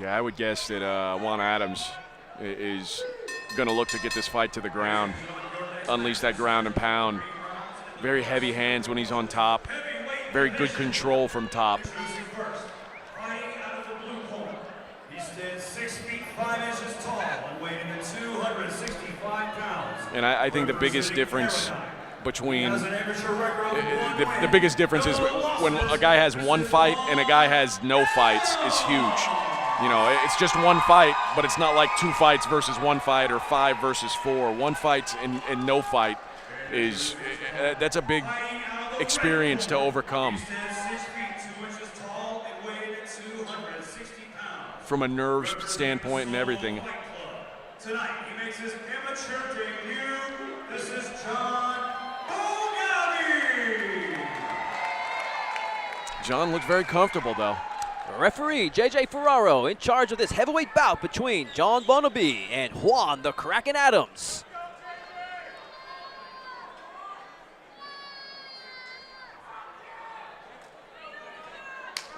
Yeah, I would guess that Juan Adams is going to look to get this fight to the ground, unleash that ground and pound. Very heavy hands when he's on top. Very good control from top. He stands 6 feet 5 inches tall and weighing in at 265 pounds. And I think the biggest difference between the biggest difference is when a guy has one fight and a guy has no fights is huge. You know, it's just one fight, but it's not like 2 fights versus 1 fight or 5 versus 4. 1 fight and no fight is that's a big experience to overcome. From a nerves standpoint and everything. Tonight he makes his amateur debut. This is Jhun Boniaby. John looked very comfortable though. Referee J.J. Ferraro in charge of this heavyweight bout between Jhun Boniaby and Juan the Kraken Adams.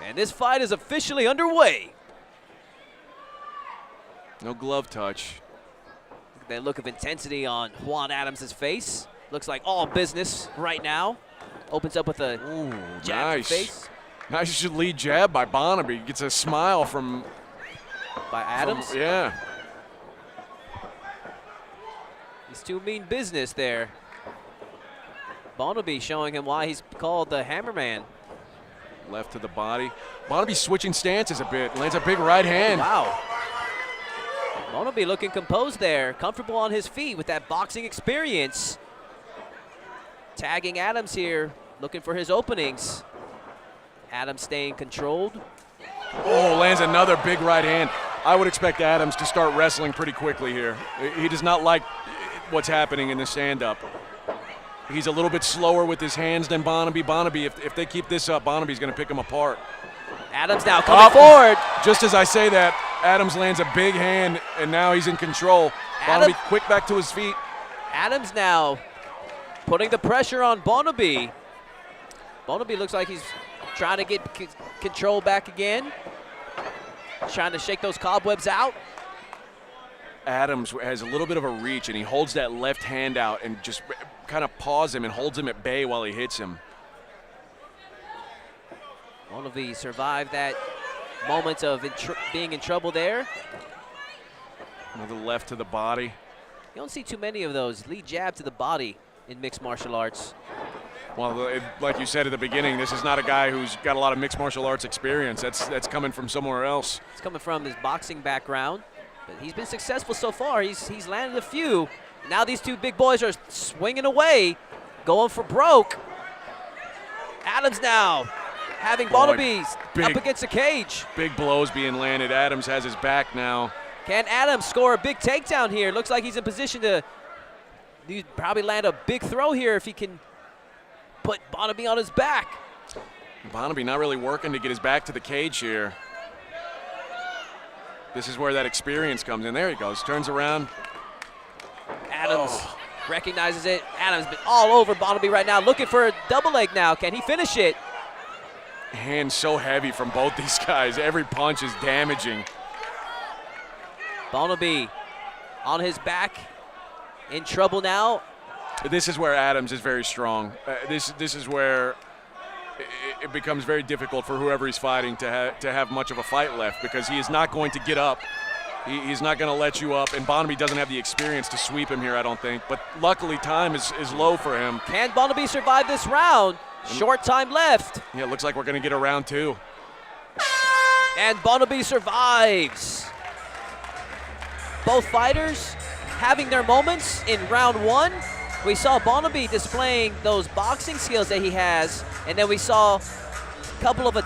And this fight is officially underway. No glove touch. Look at that look of intensity on Juan Adams' face. Looks like all business right now. Opens up with a jab to the face. Nice lead jab by Boniaby. Gets a smile from Adams. Yeah. He's too mean business there. Boniaby showing him why he's called the Hammerman. Left to the body. Boniaby switching stances a bit. Lands a big right hand. Wow. Boniaby looking composed there. Comfortable on his feet with that boxing experience. Tagging Adams here. Looking for his openings. Adams staying controlled. Oh, lands another big right hand. I would expect Adams to start wrestling pretty quickly here. He does not like what's happening in the stand-up. He's a little bit slower with his hands than Boniaby. Boniaby, if they keep this up, Bonaby's going to pick him apart. Adams now coming forward. Just as I say that, Adams lands a big hand, and now he's in control. Boniaby quick back to his feet. Adams now putting the pressure on Boniaby. Boniaby looks like he's trying to get control back again. Trying to shake those cobwebs out. Adams has a little bit of a reach, and he holds that left hand out and just kind of paws him and holds him at bay while he hits him. Boniaby survived that moment of being in trouble there. Another left to the body. You don't see too many of those lead jab to the body in mixed martial arts. Well, like you said at the beginning, this is not a guy who's got a lot of mixed martial arts experience. That's coming from somewhere else. It's coming from his boxing background, but he's been successful so far. He's landed a few. Now these two big boys are swinging away, going for broke. Adams now having Boniaby up against the cage. Big blows being landed. Adams has his back now. Can Adams score a big takedown here? Looks like he's in position to probably land a big throw here if he can put Boniaby on his back. Boniaby not really working to get his back to the cage here. This is where that experience comes in. There he goes, turns around. Adams recognizes it. Adams been all over Boniaby right now, looking for a double leg now. Can he finish it? Hands so heavy from both these guys. Every punch is damaging. Boniaby on his back, in trouble now. This is where Adams is very strong. This is where it becomes very difficult for whoever he's fighting to have much of a fight left, because he is not going to get up. He's not going to let you up, and Boniaby doesn't have the experience to sweep him here, I don't think. But luckily, time is low for him. Can Boniaby survive this round? Short time left. Yeah, it looks like we're going to get a round 2. And Boniaby survives. Both fighters having their moments in round 1. We saw Boniaby displaying those boxing skills that he has, and then we saw a couple of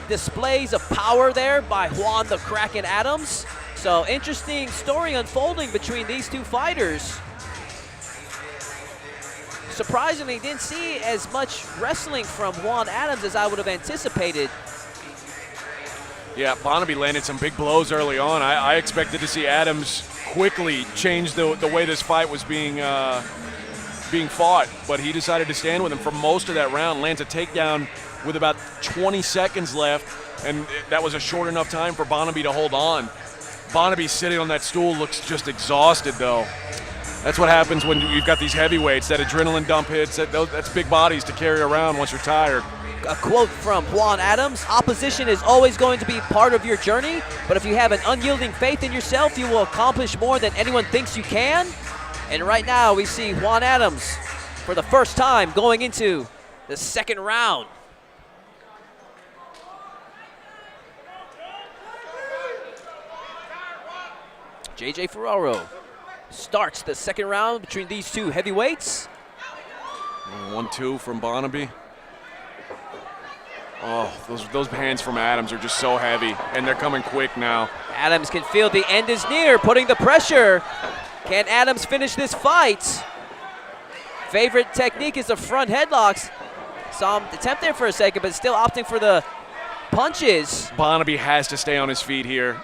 displays of power there by Juan the Kraken Adams. So interesting story unfolding between these two fighters. Surprisingly, didn't see as much wrestling from Juan Adams as I would have anticipated. Yeah, Boniaby landed some big blows early on. I expected to see Adams quickly change the way this fight was being being fought, but he decided to stand with him for most of that round, lands a takedown with about 20 seconds left, and that was a short enough time for Boniaby to hold on. Boniaby sitting on that stool looks just exhausted, though. That's what happens when you've got these heavyweights. That adrenaline dump hits, that's big bodies to carry around once you're tired. A quote from Juan Adams: opposition is always going to be part of your journey, but if you have an unyielding faith in yourself, you will accomplish more than anyone thinks you can. And right now we see Juan Adams for the first time going into the second round. JJ Ferraro starts the second round between these two heavyweights. 1-2 from Boniaby. Oh, those hands from Adams are just so heavy, and they're coming quick now. Adams can feel the end is near, putting the pressure. Can Adams finish this fight? Favorite technique is the front headlocks. Saw him attempt there for a second, but still opting for the punches. Boniaby has to stay on his feet here.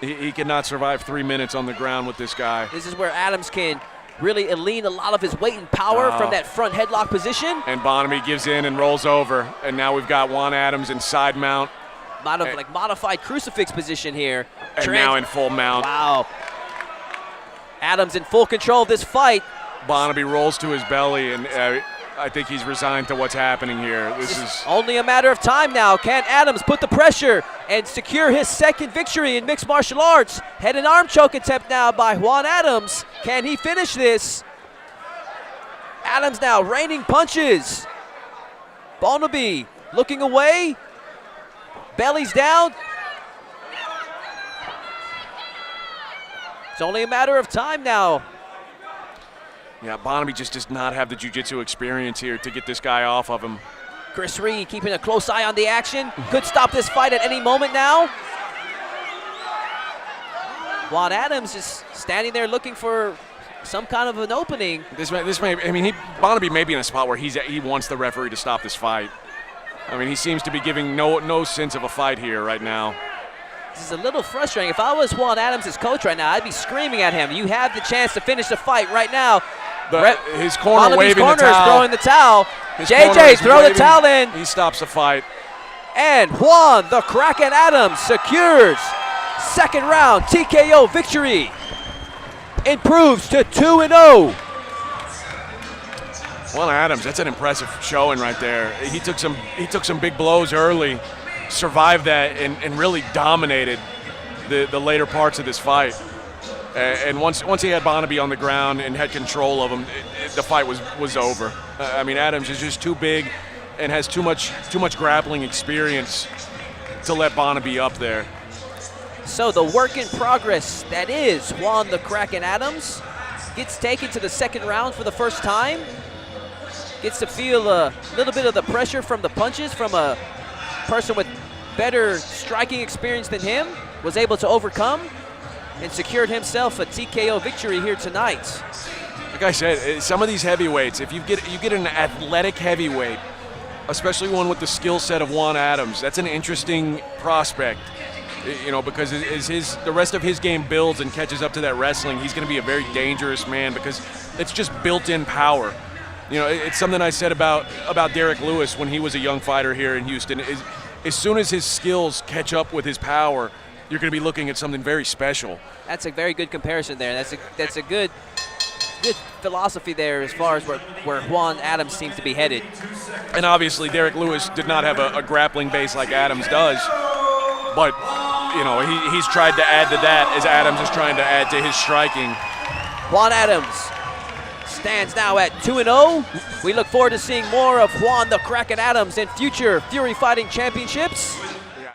He cannot survive 3 minutes on the ground with this guy. This is where Adams can really lean a lot of his weight and power from that front headlock position. And Boniaby gives in and rolls over. And now we've got Juan Adams in side mount. Modified crucifix position here. And now in full mount. Wow. Adams in full control of this fight. Boniaby rolls to his belly, and I think he's resigned to what's happening here. This is only a matter of time now. Can Adams put the pressure and secure his second victory in mixed martial arts? Head and arm choke attempt now by Juan Adams. Can he finish this? Adams now raining punches. Boniaby looking away. Belly's down. It's only a matter of time now. Yeah, Boniaby just does not have the jiu-jitsu experience here to get this guy off of him. Chris Reed keeping a close eye on the action. Could stop this fight at any moment now. Juan Adams is standing there looking for some kind of an opening. Boniaby may be in a spot where he wants the referee to stop this fight. I mean, he seems to be giving no sense of a fight here right now. This is a little frustrating. If I was Juan Adams' coach right now, I'd be screaming at him. You have the chance to finish the fight right now. His corner waving the towel. Is throwing the towel. JJ, throw the towel in. He stops the fight. And Juan the Kraken Adams secures second round TKO victory. Improves to 2-0. Juan Adams, that's an impressive showing right there. He took some big blows early, survived that, and really dominated the later parts of this fight. And once he had Boniaby on the ground and had control of him, the fight was over. I mean, Adams is just too big and has too much grappling experience to let Boniaby up there. So the work in progress that is Juan the Kraken Adams gets taken to the second round for the first time. Gets to feel a little bit of the pressure from the punches from a person with better striking experience than him. Was able to overcome and secured himself a TKO victory here tonight. Like I said, some of these heavyweights, if you get an athletic heavyweight, especially one with the skill set of Juan Adams, that's an interesting prospect. You know, because as the rest of his game builds and catches up to that wrestling, he's going to be a very dangerous man because it's just built-in power. You know, it's something I said about Derek Lewis when he was a young fighter here in Houston. As soon as his skills catch up with his power, you're going to be looking at something very special. That's a very good comparison there. That's a good philosophy there as far as where Juan Adams seems to be headed. And obviously Derek Lewis did not have a grappling base like Adams does, but you know, he's tried to add to that as Adams is trying to add to his striking. Juan Adams stands now at 2-0. We look forward to seeing more of Juan the Kraken Adams in future Fury Fighting Championships.